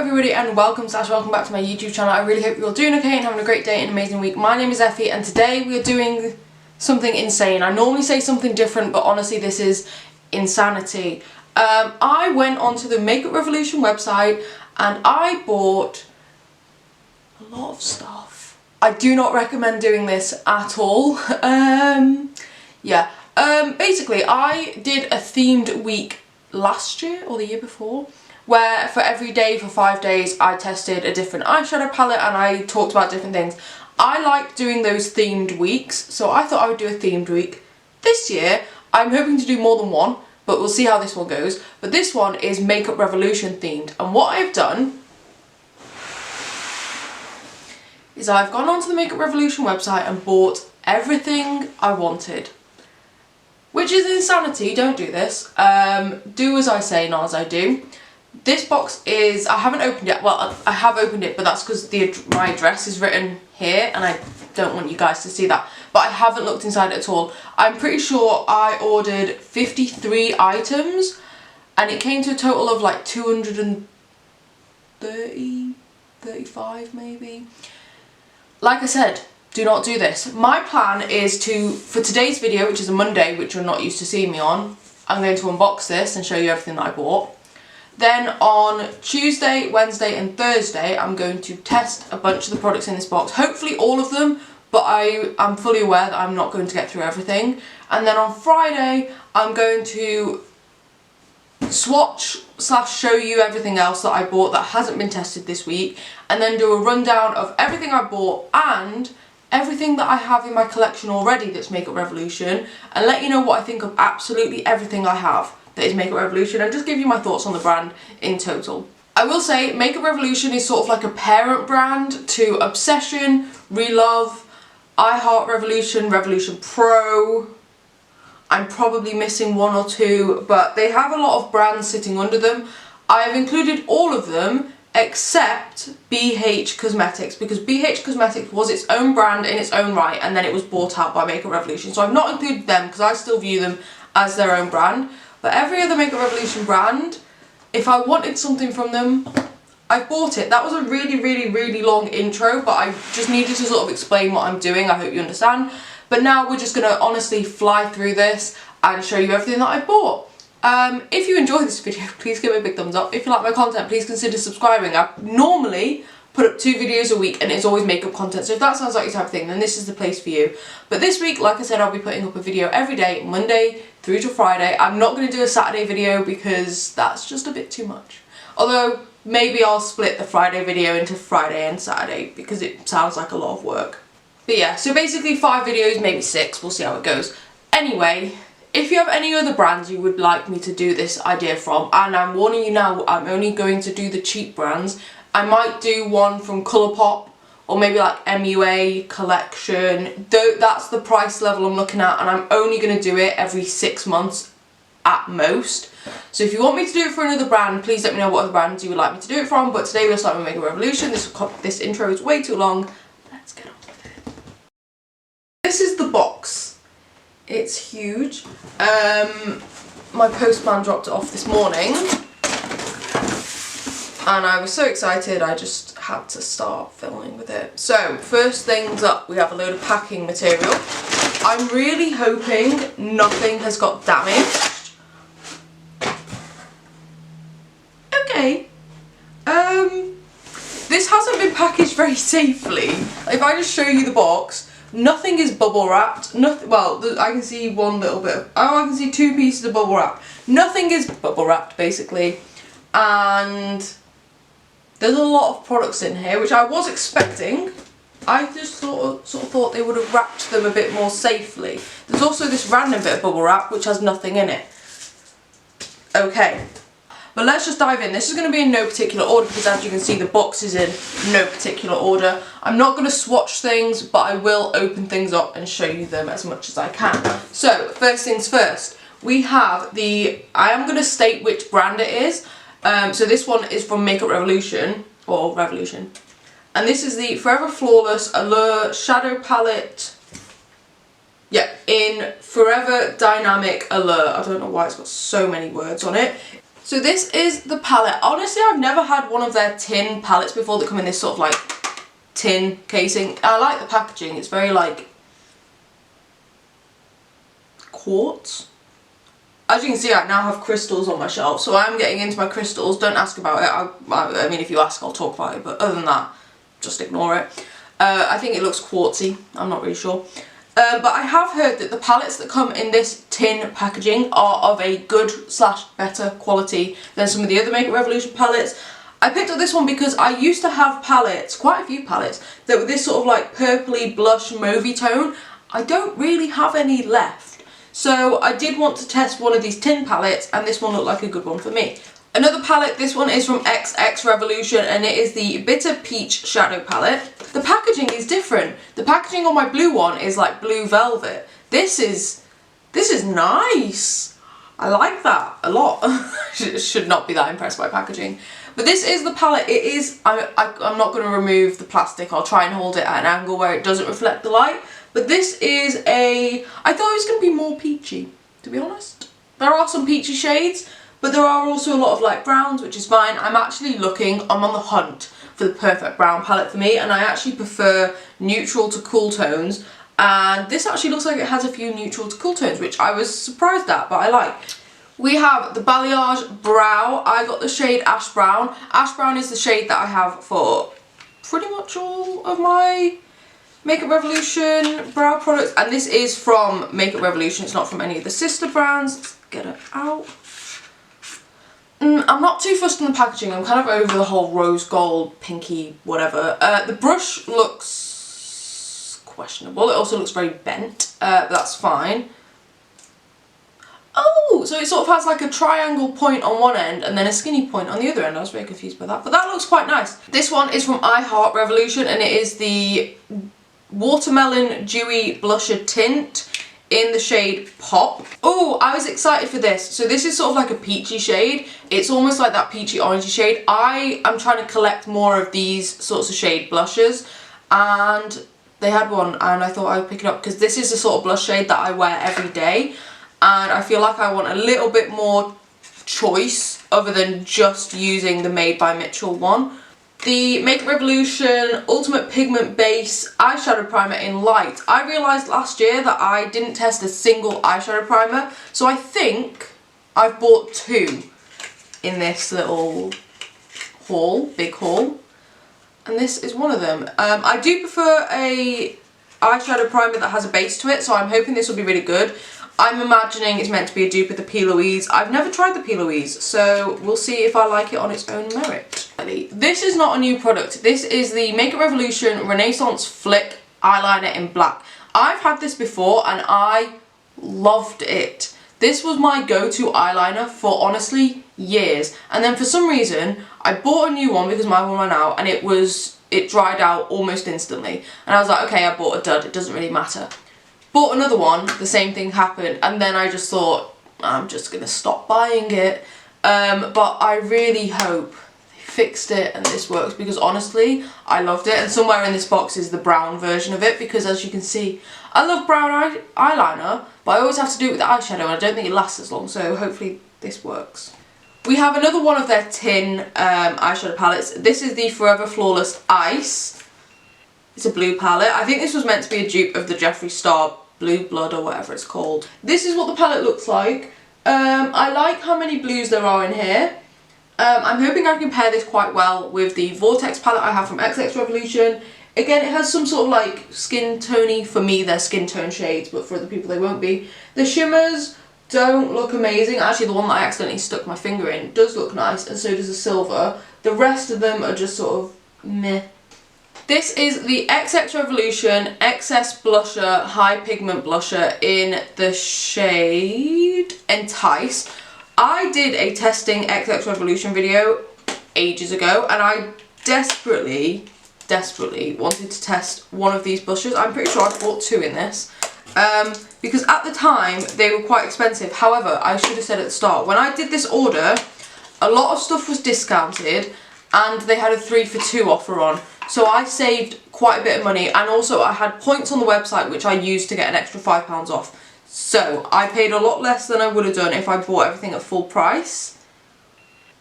everybody and welcome back to my YouTube channel. I really hope you're all doing okay and having a great day and an amazing week. My name is Effie and today we are doing something insane. I normally say something different, but honestly this is insanity. I went onto the Makeup Revolution website and I bought a lot of stuff. I do not recommend doing this at all. Basically I did a themed week last year or the year before, where for every day for 5 days I tested a different eyeshadow palette and I talked about different things. I like doing those themed weeks, so I thought I would do a themed week. This year I'm hoping to do more than one, but we'll see how this one goes. But this one is Makeup Revolution themed, and what I've done is I've gone onto the Makeup Revolution website and bought everything I wanted. Which is insanity, don't do this. Do as I say, not as I do. This box is, I haven't opened it, well I have opened it, but that's because my address is written here and I don't want you guys to see that. But I haven't looked inside it at all. I'm pretty sure I ordered 53 items and it came to a total of like 230, 35 maybe. Like I said, do not do this. My plan is to, for today's video, which is a Monday, which you're not used to seeing me on, I'm going to unbox this and show you everything that I bought. Then on Tuesday, Wednesday and Thursday, I'm going to test a bunch of the products in this box. Hopefully all of them, but I'm fully aware that I'm not going to get through everything. And then on Friday, I'm going to swatch / show you everything else that I bought that hasn't been tested this week. And then do a rundown of everything I bought and everything that I have in my collection already that's Makeup Revolution, and let you know what I think of absolutely everything I have that is Makeup Revolution, and just give you my thoughts on the brand in total. I will say Makeup Revolution is sort of like a parent brand to Obsession, Relove, I Heart Revolution, Revolution Pro. I'm probably missing one or two, but they have a lot of brands sitting under them. I have included all of them except BH Cosmetics, because BH Cosmetics was its own brand in its own right and then it was bought out by Makeup Revolution. So I've not included them because I still view them as their own brand. But every other Makeup Revolution brand, if I wanted something from them, I've bought it. That was a really long intro, but I just needed to sort of explain what I'm doing. I hope you understand. But now we're just going to honestly fly through this and show you everything that I bought. If you enjoyed this video, please give it a big thumbs up. If you like my content, please consider subscribing. I normally put up 2 videos a week and it's always makeup content, so if that sounds like your type of thing, then this is the place for you. But this week, like I said, I'll be putting up a video every day, Monday through to Friday. I'm not going to do a Saturday video because that's just a bit too much. Although, maybe I'll split the Friday video into Friday and Saturday because it sounds like a lot of work. But yeah, so basically 5 videos, maybe 6, we'll see how it goes. Anyway, if you have any other brands you would like me to do this idea from, and I'm warning you now, I'm only going to do the cheap brands. I might do one from Colourpop or maybe like MUA collection. That's the price level I'm looking at, and I'm only going to do it every 6 months at most. So if you want me to do it for another brand, please let me know what other brands you would like me to do it from. But today we'll start with Makeup Revolution. This intro is way too long. Let's get on with it. This is the box. It's huge. My postman dropped it off this morning and I was so excited I just had to start filming with it. So first things up, we have a load of packing material. I'm really hoping nothing has got damaged. Okay. This hasn't been packaged very safely. If I just show you the box, nothing is bubble wrapped. Nothing. Well, I can see one little bit of, I can see 2 pieces of bubble wrap. Nothing is bubble wrapped basically, and there's a lot of products in here, which I was expecting. I just sort of thought they would have wrapped them a bit more safely. There's also this random bit of bubble wrap which has nothing in it. Okay. But let's just dive in. This is going to be in no particular order because, as you can see, the box is in no particular order. I'm not going to swatch things, but I will open things up and show you them as much as I can. So, first things first, we have the, I am going to state which brand it is. So this one is from Makeup Revolution, or Revolution. And this is the Forever Flawless Allure Shadow Palette. Yeah, in Forever Dynamic Allure. I don't know why it's got so many words on it. So this is the palette. Honestly, I've never had one of their tin palettes before that come in this sort of like tin casing. I like the packaging. It's very like quartz. As you can see, I now have crystals on my shelf, so I'm getting into my crystals. Don't ask about it. I mean, if you ask, I'll talk about it, but other than that, just ignore it. I think it looks quartzy. I'm not really sure. But I have heard that the palettes that come in this tin packaging are of a good / better quality than some of the other Makeup Revolution palettes. I picked up this one because I used to have palettes, quite a few palettes, that were this sort of like purpley blush mauvey tone. I don't really have any left. So I did want to test one of these tin palettes, and this one looked like a good one for me. Another palette, this one is from XX Revolution, and it is the Bitter Peach Shadow Palette. The packaging is different. The packaging on my blue one is like blue velvet. This is nice. I like that a lot. Should not be that impressed by packaging. But this is the palette. It is, I'm not going to remove the plastic. I'll try and hold it at an angle where it doesn't reflect the light. But this is I thought it was going to be more peachy, to be honest. There are some peachy shades, but there are also a lot of light browns, which is fine. I'm on the hunt for the perfect brown palette for me, and I actually prefer neutral to cool tones. And this actually looks like it has a few neutral to cool tones, which I was surprised at, but I like. We have the Balayage Brow. I got the shade Ash Brown. Ash Brown is the shade that I have for pretty much all of my Makeup Revolution brow products, and this is from Makeup Revolution. It's not from any of the sister brands. Let's get it out. I'm not too fussed on the packaging. I'm kind of over the whole rose gold, pinky, whatever. The brush looks questionable. It also looks very bent, but that's fine. Oh, so it sort of has like a triangle point on one end and then a skinny point on the other end. I was very confused by that, but that looks quite nice. This one is from I Heart Revolution, and it is the Watermelon Dewy Blusher Tint in the shade Pop. Oh, I was excited for this. So this is sort of like a peachy shade. It's almost like that peachy orangey shade. I am trying to collect more of these sorts of shade blushes, and they had one and I thought I would pick it up because this is the sort of blush shade that I wear every day, and I feel like I want a little bit more choice other than just using the Made by Mitchell one. The Makeup Revolution Ultimate Pigment Base Eyeshadow Primer in Light. I realised last year that I didn't test a single eyeshadow primer, so I think I've bought 2 in this little haul, big haul, and this is one of them. I do prefer a eyeshadow primer that has a base to it, so I'm hoping this will be really good. I'm imagining it's meant to be a dupe of the P. Louise. I've never tried the P. Louise, so we'll see if I like it on its own merit. This is not a new product. This is the Makeup Revolution Renaissance Flick Eyeliner in Black. I've had this before and I loved it. This was my go-to eyeliner for honestly years, and then for some reason I bought a new one because my one ran out, and it dried out almost instantly, and I was like, okay, I bought a dud, it doesn't really matter. Bought another one, the same thing happened, and then I just thought, I'm just gonna stop buying it. But I really hope they fixed it and this works, because honestly, I loved it. And somewhere in this box is the brown version of it, because as you can see, I love brown eyeliner, but I always have to do it with the eyeshadow, and I don't think it lasts as long, so hopefully this works. We have another one of their tin eyeshadow palettes. This is the Forever Flawless Ice. It's a blue palette. I think this was meant to be a dupe of the Jeffree Star Blue Blood or whatever it's called. This is what the palette looks like. I like how many blues there are in here. I'm hoping I can pair this quite well with the Vortex palette I have from XX Revolution. Again, it has some sort of like skin tony, for me they're skin tone shades, but for other people they won't be. The shimmers don't look amazing. Actually, the one that I accidentally stuck my finger in does look nice, and so does the silver. The rest of them are just sort of meh. This is the XX Revolution Excess Blusher High Pigment Blusher in the shade Entice. I did a testing XX Revolution video ages ago, and I desperately wanted to test one of these blushes. I'm pretty sure I bought 2 in this, because at the time they were quite expensive. However, I should have said at the start, when I did this order, a lot of stuff was discounted and they had a 3 for 2 offer on. So I saved quite a bit of money, and also I had points on the website which I used to get an extra £5 off. So I paid a lot less than I would have done if I bought everything at full price.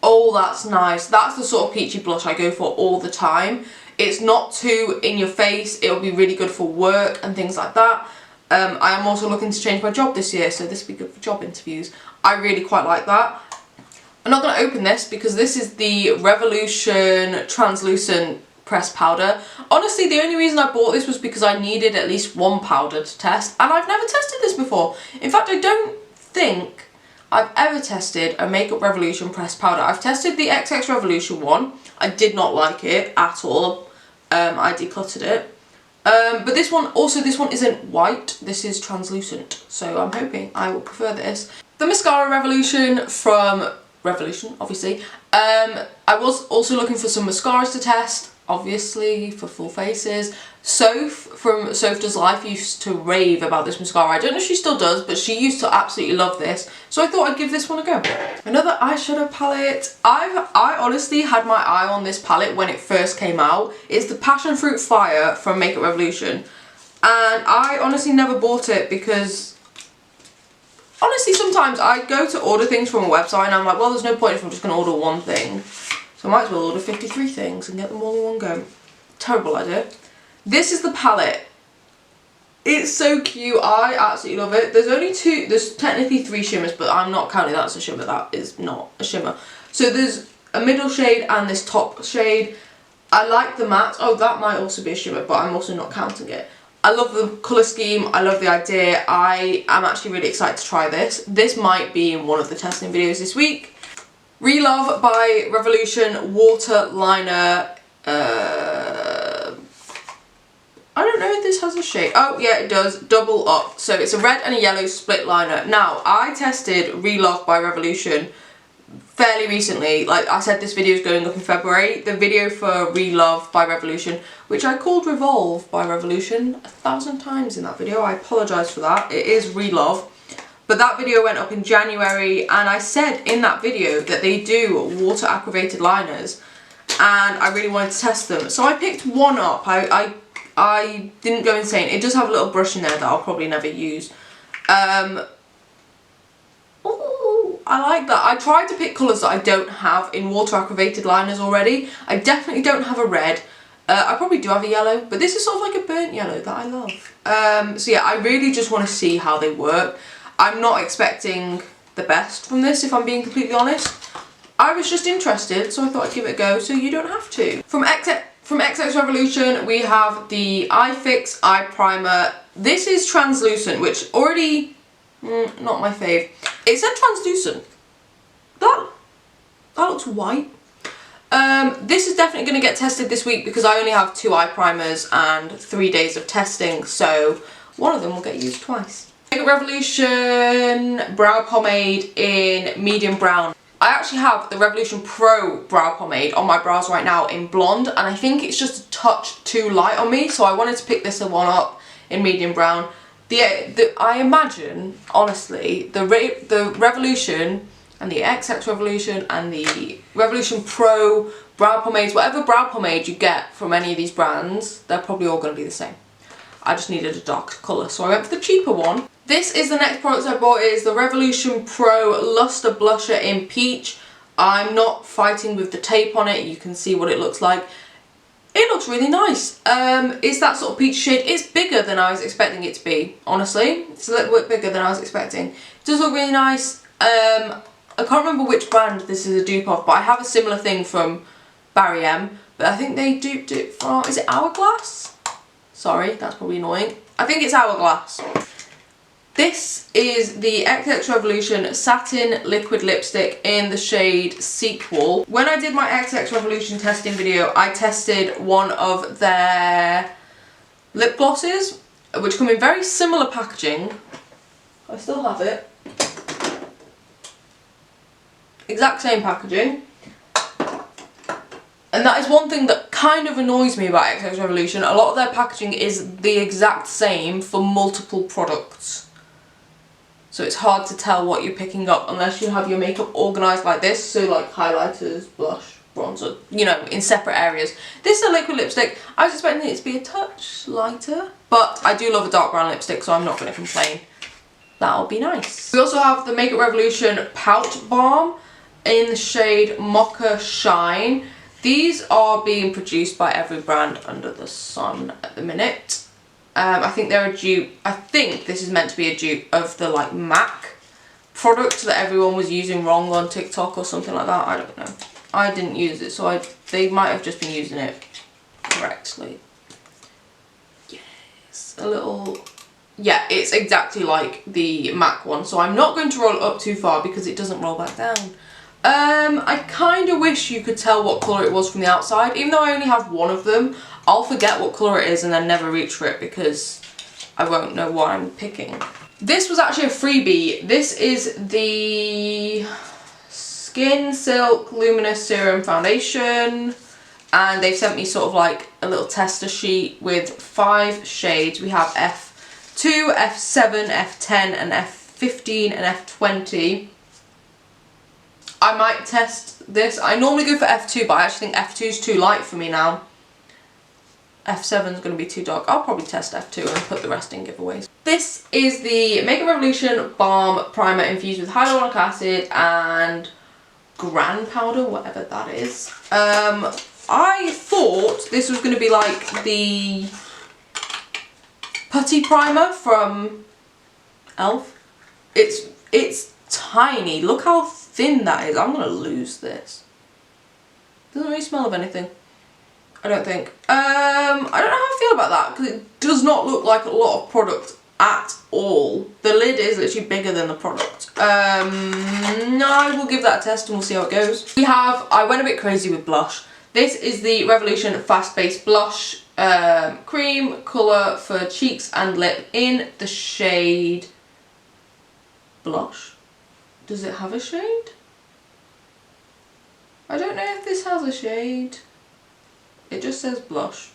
Oh, that's nice. That's the sort of peachy blush I go for all the time. It's not too in your face. It'll be really good for work and things like that. I am also looking to change my job this year, so this will be good for job interviews. I really quite like that. I'm not going to open this because this is the Revolution Translucent Pressed Powder. Honestly, the only reason I bought this was because I needed at least one powder to test, and I've never tested this before. In fact, I don't think I've ever tested a Makeup Revolution pressed powder. I've tested the XX Revolution one. I did not like it at all. I decluttered it. But this one isn't white. This is translucent. So I'm hoping I will prefer this. The Mascara Revolution from Revolution, obviously. I was also looking for some mascaras to test, obviously, for full faces. Soph from Soph Does Life used to rave about this mascara. I don't know if she still does, but she used to absolutely love this. So I thought I'd give this one a go. Another eyeshadow palette. I honestly had my eye on this palette when it first came out. It's the Passion Fruit Fire from Makeup Revolution. And I honestly never bought it because honestly, sometimes I go to order things from a website and I'm like, well, there's no point if I'm just going to order one thing. So I might as well order 53 things and get them all in one go. Terrible idea. This is the palette. It's so cute. I absolutely love it. There's technically 3 shimmers, but I'm not counting that as a shimmer. That is not a shimmer. So there's a middle shade and this top shade. I like the matte. Oh, that might also be a shimmer, but I'm also not counting it. I love the colour scheme, I love the idea. I am actually really excited to try this. This might be in one of the testing videos this week. Relove by Revolution Water Liner. I don't know if this has a shade. Oh yeah, it does. Double Up. So it's a red and a yellow split liner. Now, I tested Relove by Revolution fairly recently. Like I said, this video is going up in February. The video for Relove by Revolution, which I called Revolve by Revolution 1,000 times in that video. I apologise for that. It is Relove. But that video went up in January, and I said in that video that they do water activated liners, and I really wanted to test them. So I picked one up. I didn't go insane. It does have a little brush in there that I'll probably never use. Ooh, I like that. I tried to pick colours that I don't have in water activated liners already. I definitely don't have a red. I probably do have a yellow, but this is sort of like a burnt yellow that I love. So yeah, I really just want to see how they work. I'm not expecting the best from this, if I'm being completely honest. I was just interested, so I thought I'd give it a go, so you don't have to. From XX Revolution, we have the Eye Fix Eye Primer. This is translucent, which already, not my fave. It said translucent. That looks white. This is definitely going to get tested this week because I only have 2 eye primers and 3 days of testing, so one of them will get used twice. Makeup Revolution Brow Pomade in medium brown. I actually have the Revolution Pro Brow Pomade on my brows right now in blonde, and I think it's just a touch too light on me, so I wanted to pick this one up in medium brown. I imagine, honestly, the Revolution and the XX Revolution and the Revolution Pro Brow Pomades, whatever brow pomade you get from any of these brands, they're probably all going to be the same. I just needed a darker colour, so I went for the cheaper one. This is the next product I bought. It is the Revolution Pro Luster Blusher in Peach. I'm not fighting with the tape on it. You can see what it looks like. It looks really nice. It's that sort of peach shade. It's bigger than I was expecting it to be, honestly. It's a little bit bigger than I was expecting. It does look really nice. I can't remember which brand this is a dupe of, but I have a similar thing from Barry M. But I think they duped it from, is it Hourglass? Sorry, that's probably annoying. I think it's Hourglass. This is the XX Revolution Satin Liquid Lipstick in the shade Sequel. When I did my XX Revolution testing video, I tested one of their lip glosses, which come in very similar packaging. I still have it. Exact same packaging. And that is one thing that kind of annoys me about XX Revolution. A lot of their packaging is the exact same for multiple products. So it's hard to tell what you're picking up unless you have your makeup organised like this. So like highlighters, blush, bronzer, you know, in separate areas. This is a liquid lipstick. I was expecting it to be a touch lighter, but I do love a dark brown lipstick, so I'm not going to complain. That'll be nice. We also have the Makeup Revolution Pout Balm. in the shade Mocha Shine. These are being produced by every brand under the sun at the minute. I think they're a dupe. I think this is meant to be a dupe of the like MAC product that everyone was using wrong on TikTok or something like that. I don't know. I didn't use it, so they might have just been using it correctly. Yes, a little... Yeah, it's exactly like the MAC one, so I'm not going to roll it up too far because it doesn't roll back down. I kind of wish you could tell what colour it was from the outside. Even though I only have one of them, I'll forget what colour it is and then never reach for it because I won't know what I'm picking. This was actually a freebie. This is the Skin Silk Luminous Serum Foundation. And they've sent me sort of like a little tester sheet with 5 shades. We have F2, F7, F10 and F15 and F20. I might test this. I normally go for F2, but I actually think F2 is too light for me now. F7 is going to be too dark. I'll probably test F2 and put the rest in giveaways. This is the Makeup Revolution Balm Primer infused with hyaluronic acid and Gran powder, whatever that is. I thought this was going to be like the putty primer from Elf. It's tiny. Look how thin that is. I'm going to lose this. Doesn't really smell of anything. I don't think. I don't know how I feel about that because it does not look like a lot of product at all. The lid is literally bigger than the product. I will give that a test and we'll see how it goes. I went a bit crazy with blush. This is the Revolution Fast Base Blush Cream Colour for cheeks and lip in the shade Blush. Does it have a shade? I don't know if this has a shade. It just says blush.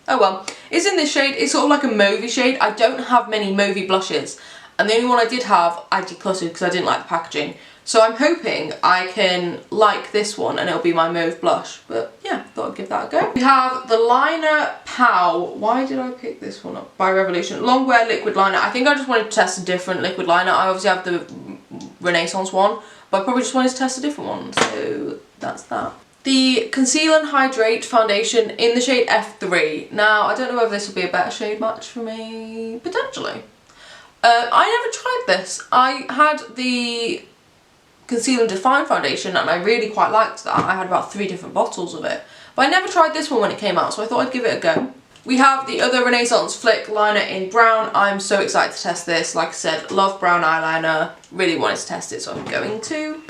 Oh well, it's in this shade. It's sort of like a mauvey shade. I don't have many mauvey blushes, and the only one I did have I decluttered because I didn't like the packaging. So I'm hoping I can like this one and it'll be my mauve blush. But yeah, thought I'd give that a go. We have the Liner Pow. Why did I pick this one up? By Revolution. Longwear Liquid Liner. I think I just wanted to test a different liquid liner. I obviously have the Renaissance one, but I probably just wanted to test a different one. So that's that. The Conceal and Hydrate Foundation in the shade F3. Now, I don't know whether this will be a better shade match for me. Potentially. I never tried this. I had the Conceal and Define Foundation and I really quite liked that. I had about 3 different bottles of it. But I never tried this one when it came out, so I thought I'd give it a go. We have the other Renaissance Flick Liner in brown. I'm so excited to test this. Like I said, love brown eyeliner. Really wanted to test it, so I'm going to.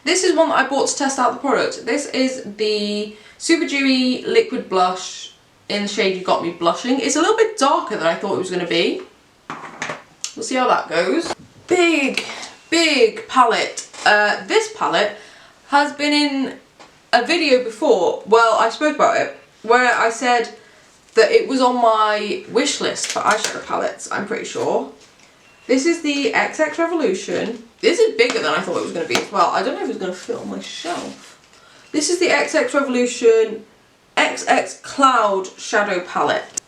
This is one that I bought to test out the product. This is the Super Dewy Liquid Blush in the shade You Got Me Blushing. It's a little bit darker than I thought it was going to be. We'll see how that goes. Big palette. This palette has been in a video before. Well, I spoke about it, where I said that it was on my wish list for eyeshadow palettes, I'm pretty sure. This is the XX Revolution. This is bigger than I thought it was going to be as well. I don't know if it's going to fit on my shelf. This is the XX Revolution XX Cloud Shadow Palette.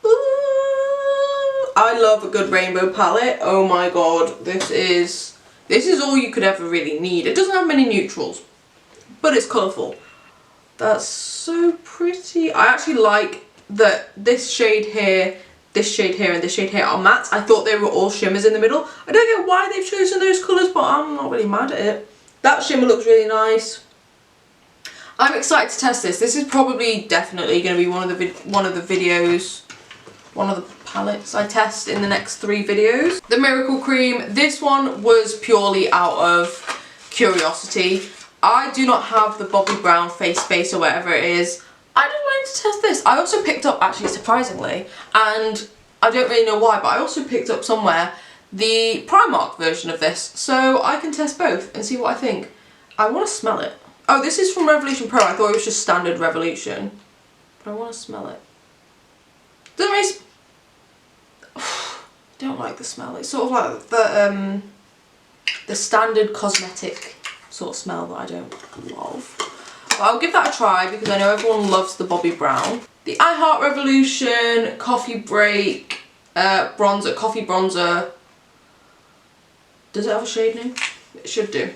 Ooh, I love a good rainbow palette. Oh my god, this is all you could ever really need. It doesn't have many neutrals, but it's colourful. That's so pretty. I actually like that this shade here, this shade here and this shade here are matte. I thought they were all shimmers in the middle. I don't get why they've chosen those colours, but I'm not really mad at it. That shimmer looks really nice. I'm excited to test this. This is probably definitely going to be one of the palettes I test in the next 3 videos. The Miracle Cream. This one was purely out of curiosity. I do not have the Bobbi Brown face space or whatever it is. I just wanted to test this. I also picked up, actually surprisingly, and I don't really know why, but I also picked up somewhere the Primark version of this, so I can test both and see what I think. I want to smell it. Oh, this is from Revolution Pro. I thought it was just standard Revolution, but I want to smell it. Doesn't really don't like the smell. It's sort of like the standard cosmetic sort of smell that I don't love. But I'll give that a try because I know everyone loves the Bobbi Brown. The I Heart Revolution Coffee Break bronzer, coffee bronzer. Does it have a shade name? It should do.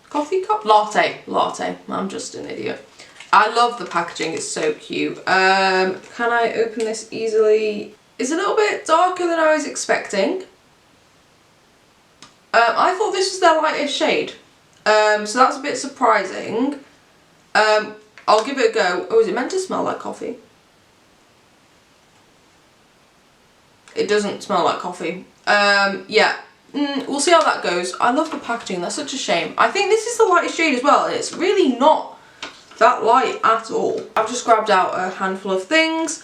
Coffee cup? Latte. Latte. I'm just an idiot. I love the packaging, it's so cute. Can I open this easily? It's a little bit darker than I was expecting. I thought this was their lightest shade. So that's a bit surprising. I'll give it a go. Oh, is it meant to smell like coffee? It doesn't smell like coffee. Yeah. We'll see how that goes. I love the packaging, that's such a shame. I think this is the lightest shade as well, and it's really not that light at all. I've just grabbed out a handful of things.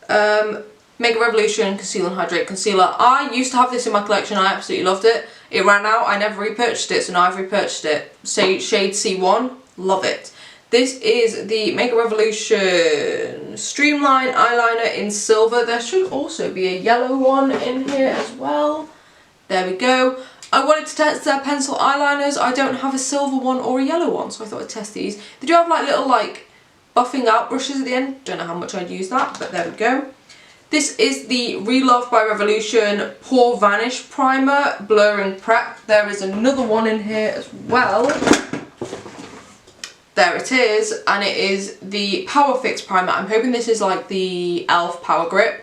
Mega Revolution Conceal and Hydrate Concealer. I used to have this in my collection, I absolutely loved it. It ran out, I never repurchased it, so now I've repurchased it. Say shade C1, love it. This is the Mega Revolution Streamline Eyeliner in silver. There should also be a yellow one in here as well. There we go. I wanted to test their pencil eyeliners. I don't have a silver one or a yellow one, so I thought I'd test these. They do have like little like buffing out brushes at the end. Don't know how much I'd use that, but there we go. This is the Relove by Revolution Pore Vanish Primer Blurring Prep. There is another one in here as well. There it is, and it is the Power Fix Primer. I'm hoping this is like the e.l.f. Power Grip.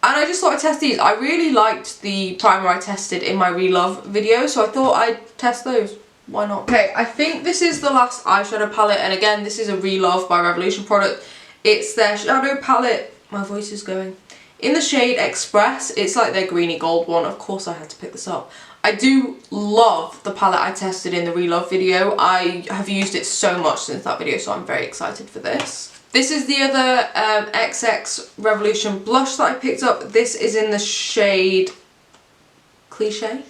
And I just thought I'd test these. I really liked the primer I tested in my Relove video, so I thought I'd test those. Why not? Okay, I think this is the last eyeshadow palette, and again, this is a Relove by Revolution product. It's their shadow palette. My voice is going. In the shade Express, it's like their greeny gold one. Of course I had to pick this up. I do love the palette I tested in the Relove video. I have used it so much since that video, so I'm very excited for this. This is the other XX Revolution blush that I picked up. This is in the shade Cliché.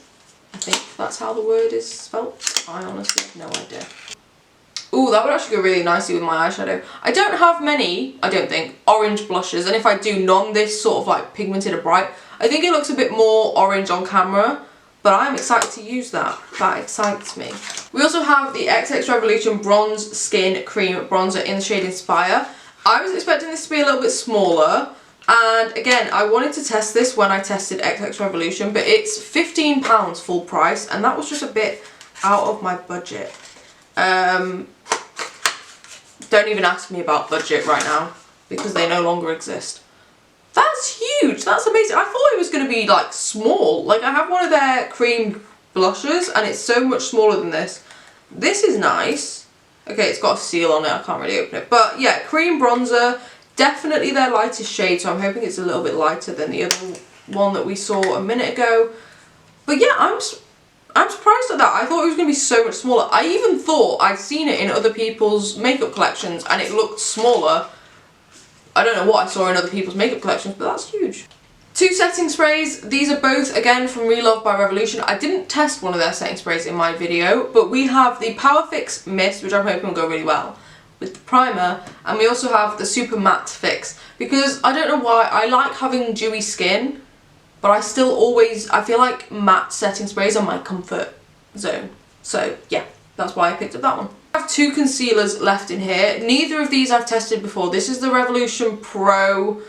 I think that's how the word is spelt. I honestly have no idea. Ooh, that would actually go really nicely with my eyeshadow. I don't have many, I don't think, orange blushes. And if I do none this sort of like pigmented and bright, I think it looks a bit more orange on camera. But I'm excited to use that. That excites me. We also have the XX Revolution Bronze Skin Cream Bronzer in the shade Inspire. I was expecting this to be a little bit smaller. And again, I wanted to test this when I tested XX Revolution, but it's £15 full price, and that was just a bit out of my budget. Don't even ask me about budget right now, because they no longer exist. That's huge, that's amazing. I thought it was going to be like small. Like I have one of their cream blushes and it's so much smaller than this. This is nice. Okay, it's got a seal on it, I can't really open it. But yeah, cream bronzer, definitely their lightest shade, so I'm hoping it's a little bit lighter than the other one that we saw a minute ago. But yeah, I'm surprised at that. I thought it was going to be so much smaller. I even thought I'd seen it in other people's makeup collections and it looked smaller. I don't know what I saw in other people's makeup collections, but that's huge. Two setting sprays. These are both, again, from Relove by Revolution. I didn't test one of their setting sprays in my video, but we have the Power Fix Mist, which I'm hoping will go really well with the primer, and we also have the Super Matte Fix, because I don't know why, I like having dewy skin, but I still always, I feel like matte setting sprays are my comfort zone. So yeah, that's why I picked up that one. I have two concealers left in here. Neither of these I've tested before. This is the Revolution Pro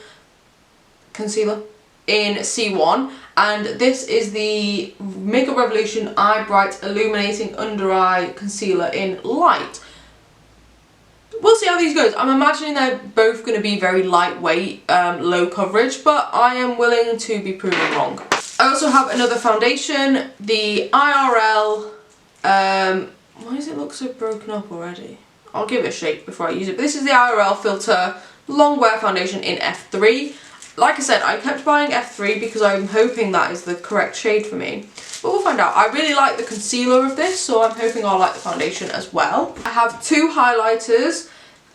concealer in C1, and this is the Makeup Revolution Eye Bright Illuminating Under Eye Concealer in Light. We'll see how these goes. I'm imagining they're both going to be very lightweight, low coverage, but I am willing to be proven wrong. I also have another foundation, the IRL, why does it look so broken up already? I'll give it a shake before I use it. But this is the IRL Filter Long Wear Foundation in F3. Like I said, I kept buying F3 because I'm hoping that is the correct shade for me. But we'll find out. I really like the concealer of this, so I'm hoping I'll like the foundation as well. I have two highlighters.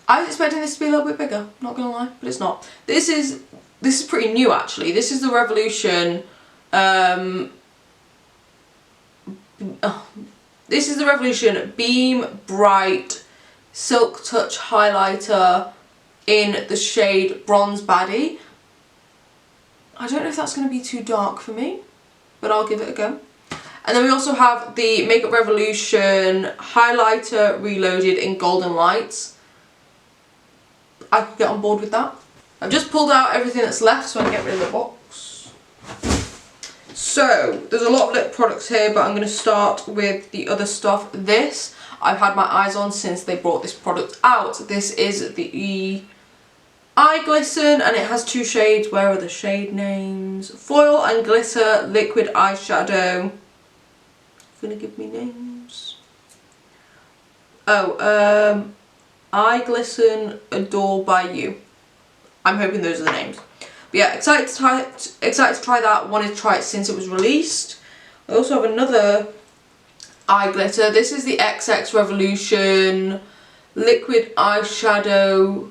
I was expecting this to be a little bit bigger, not gonna lie, but it's not. This is pretty new actually. This is the Revolution this is the Revolution Beam Bright Silk Touch Highlighter in the shade Bronze Baddie. I don't know if that's going to be too dark for me, but I'll give it a go. And then we also have the Makeup Revolution Highlighter Reloaded in Golden Lights. I could get on board with that. I've just pulled out everything that's left so I can get rid of the box. So, there's a lot of lip products here, but I'm going to start with the other stuff. This, I've had my eyes on since they brought this product out. This is the Eye Glisten, and it has 2 shades. Where are the shade names? Foil and Glitter Liquid Eyeshadow. Gonna give me names. Oh, Eye Glisten Adore by You. I'm hoping those are the names. But yeah, excited to try that. Wanted to try it since it was released. I also have another eye glitter. This is the XX Revolution Liquid Eyeshadow.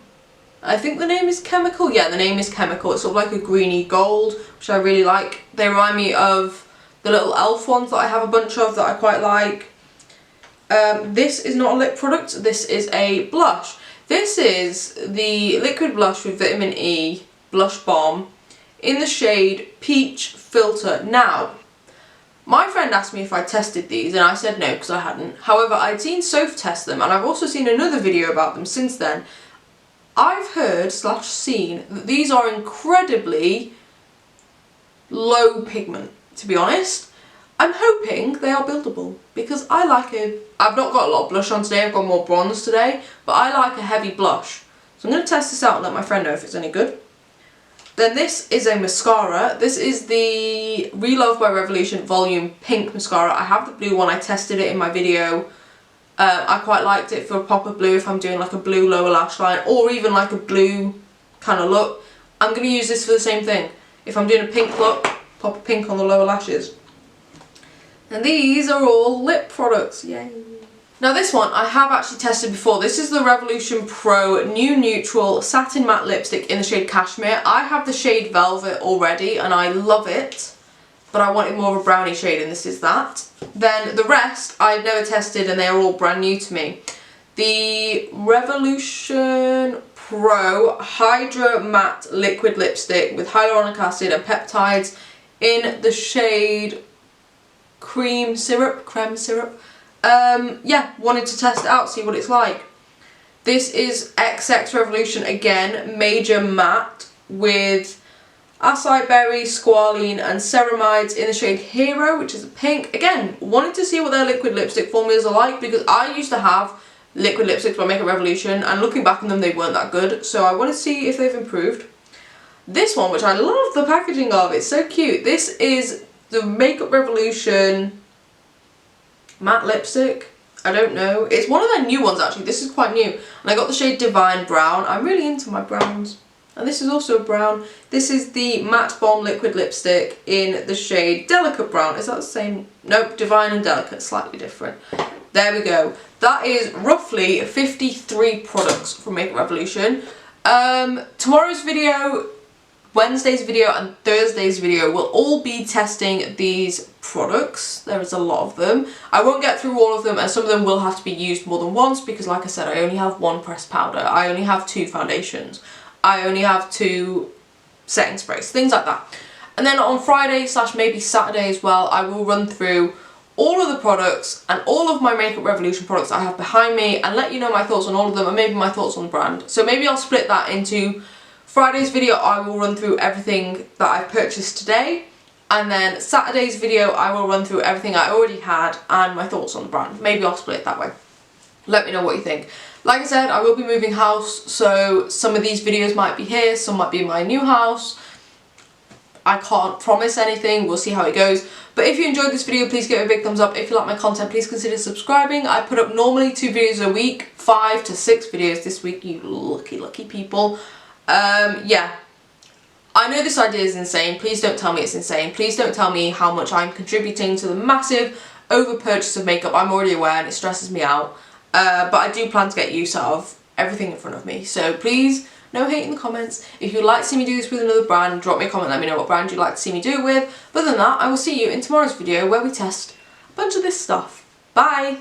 I think the name is Chemical. Yeah, the name is Chemical. It's sort of like a greeny gold, which I really like. They remind me of the little e.l.f. ones that I have a bunch of that I quite like. This is not a lip product. This is a blush. This is the liquid blush with vitamin E blush balm in the shade Peach Filter. Now, my friend asked me if I tested these and I said no because I hadn't. However, I'd seen Soph test them and I've also seen another video about them since then. I've heard / seen that these are incredibly low pigment, to be honest. I'm hoping they are buildable because I like I've not got a lot of blush on today, I've got more bronze today, but I like a heavy blush. So I'm going to test this out and let my friend know if it's any good. Then this is a mascara. This is the Relove by Revolution Volume Pink Mascara. I have the blue one, I tested it in my video. I quite liked it for a proper blue if I'm doing like a blue lower lash line or even like a blue kind of look. I'm going to use this for the same thing. If I'm doing a pink look, pop a pink on the lower lashes. And these are all lip products, yay. Now this one I have actually tested before. This is the Revolution Pro New Neutral Satin Matte Lipstick in the shade Cashmere. I have the shade Velvet already and I love it, but I wanted more of a brownie shade and this is that. Then the rest I've never tested and they're all brand new to me. The Revolution Pro Hydra Matte Liquid Lipstick with hyaluronic acid and peptides in the shade Creme Syrup. Yeah, wanted to test it out, see what it's like. This is XX Revolution again, Major Matte with acai berry, squalene and ceramides in the shade Hero, which is a pink. Again, wanted to see what their liquid lipstick formulas are like because I used to have liquid lipsticks by Makeup Revolution and looking back on them they weren't that good, so I want to see if they've improved. This one, which I love the packaging of, it's so cute. This is the Makeup Revolution matte lipstick. I don't know. It's one of their new ones actually. This is quite new. And I got the shade Divine Brown. I'm really into my browns. And this is also a brown. This is the Matte Bomb Liquid Lipstick in the shade Delicate Brown. Is that the same? Nope, Divine and Delicate, slightly different. There we go. That is roughly 53 products from Makeup Revolution. Tomorrow's video, Wednesday's video and Thursday's video will all be testing these products. There is a lot of them. I won't get through all of them and some of them will have to be used more than once because like I said I only have 1 pressed powder, I only have 2 foundations, I only have 2 setting sprays, things like that. And then on Friday / maybe Saturday as well I will run through all of the products and all of my Makeup Revolution products I have behind me and let you know my thoughts on all of them and maybe my thoughts on the brand. So maybe I'll split that into Friday's video I will run through everything that I've purchased today, and then Saturday's video I will run through everything I already had and my thoughts on the brand. Maybe I'll split it that way. Let me know what you think. Like I said, I will be moving house, so some of these videos might be here, some might be in my new house. I can't promise anything, we'll see how it goes. But if you enjoyed this video, please give it a big thumbs up. If you like my content, please consider subscribing. I put up normally 2 videos a week, 5 to 6 videos this week, you lucky people. Yeah, I know this idea is insane. Please don't tell me it's insane. Please don't tell me how much I'm contributing to the massive over purchase of makeup. I'm already aware and it stresses me out. But I do plan to get use out of everything in front of me. So please, no hate in the comments. If you'd like to see me do this with another brand, drop me a comment, let me know what brand you'd like to see me do it with. But other than that, I will see you in tomorrow's video where we test a bunch of this stuff. Bye!